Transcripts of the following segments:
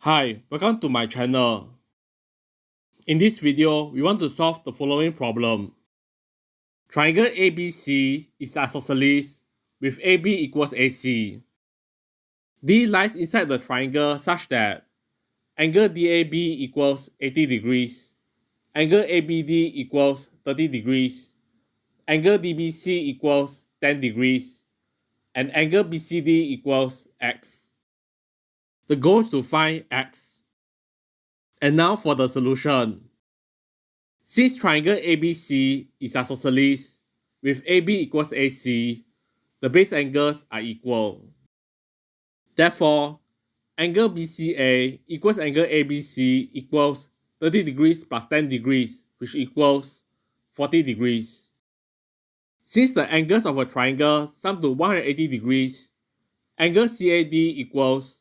Hi, welcome to my channel. In this video, we want to solve the following problem. Triangle ABC is isosceles with AB equals AC. D lies inside the triangle such that angle DAB equals 80 degrees, angle ABD equals 30 degrees, angle DBC equals 10 degrees, and angle BCD equals X. The goal is to find X. And now for the solution. Since triangle ABC is isosceles with AB equals AC, the base angles are equal. Therefore, angle BCA equals angle ABC equals 30 degrees plus 10 degrees, which equals 40 degrees. Since the angles of a triangle sum to 180 degrees, angle CAD equals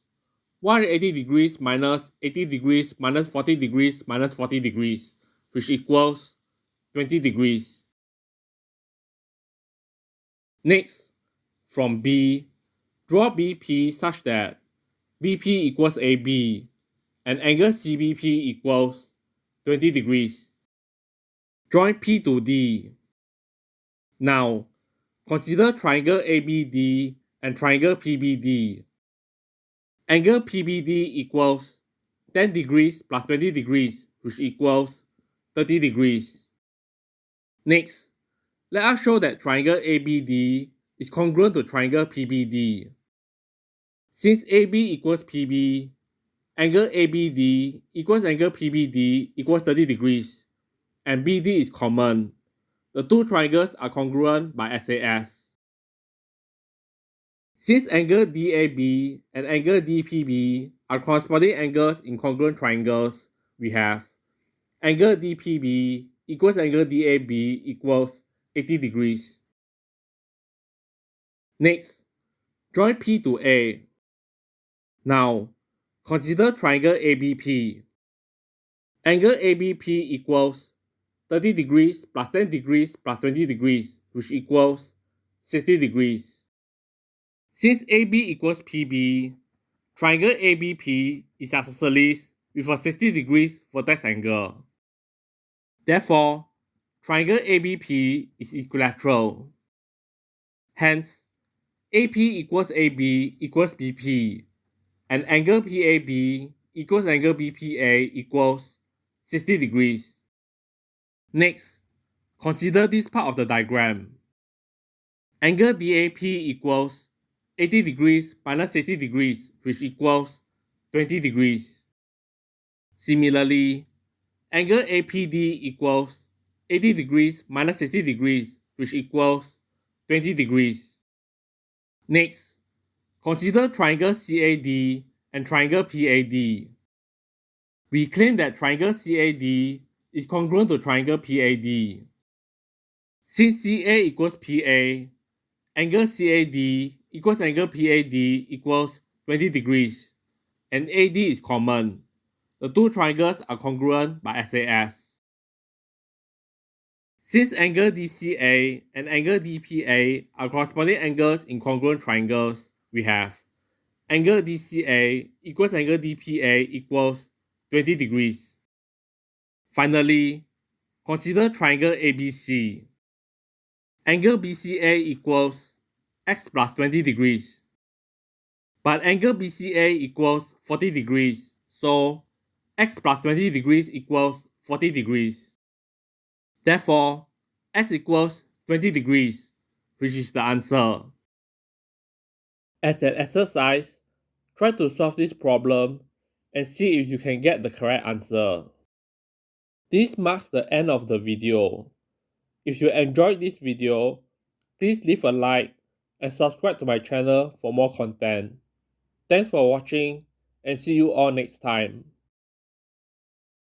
180 degrees minus 80 degrees minus 40 degrees minus 40 degrees, which equals 20 degrees. Next, from B, draw BP such that BP equals AB and angle CBP equals 20 degrees. Join P to D. Now, consider triangle ABD and triangle PBD. Angle PBD equals 10 degrees plus 20 degrees, which equals 30 degrees. Next, let us show that triangle ABD is congruent to triangle PBD. Since AB equals PB, angle ABD equals angle PBD equals 30 degrees, and BD is common. The two triangles are congruent by SAS. Since angle DAB and angle DPB are corresponding angles in congruent triangles, we have angle DPB equals angle DAB equals 80 degrees. Next, join P to A. Now, consider triangle ABP. Angle ABP equals 30 degrees plus 10 degrees plus 20 degrees, which equals 60 degrees. Since AB equals PB, triangle ABP is isosceles with a 60 degrees vertex angle. Therefore, triangle ABP is equilateral. Hence, AP equals AB equals BP, and angle PAB equals angle BPA equals 60 degrees. Next, consider this part of the diagram. Angle DAP equals 80 degrees minus 60 degrees, which equals 20 degrees. Similarly, angle APD equals 80 degrees minus 60 degrees, which equals 20 degrees. Next, consider triangle CAD and triangle PAD. We claim that triangle CAD is congruent to triangle PAD. Since CA equals PA, angle CAD equals angle PAD equals 20 degrees, and AD is common. The two triangles are congruent by SAS. Since angle DCA and angle DPA are corresponding angles in congruent triangles, we have angle DCA equals angle DPA equals 20 degrees. Finally, consider triangle ABC. Angle BCA equals x plus 20 degrees. But angle BCA equals 40 degrees, so x plus 20 degrees equals 40 degrees. Therefore, x equals 20 degrees, which is the answer. As an exercise, try to solve this problem and see if you can get the correct answer. This marks the end of the video. If you enjoyed this video, please leave a like and subscribe to my channel for more content. Thanks for watching and see you all next time.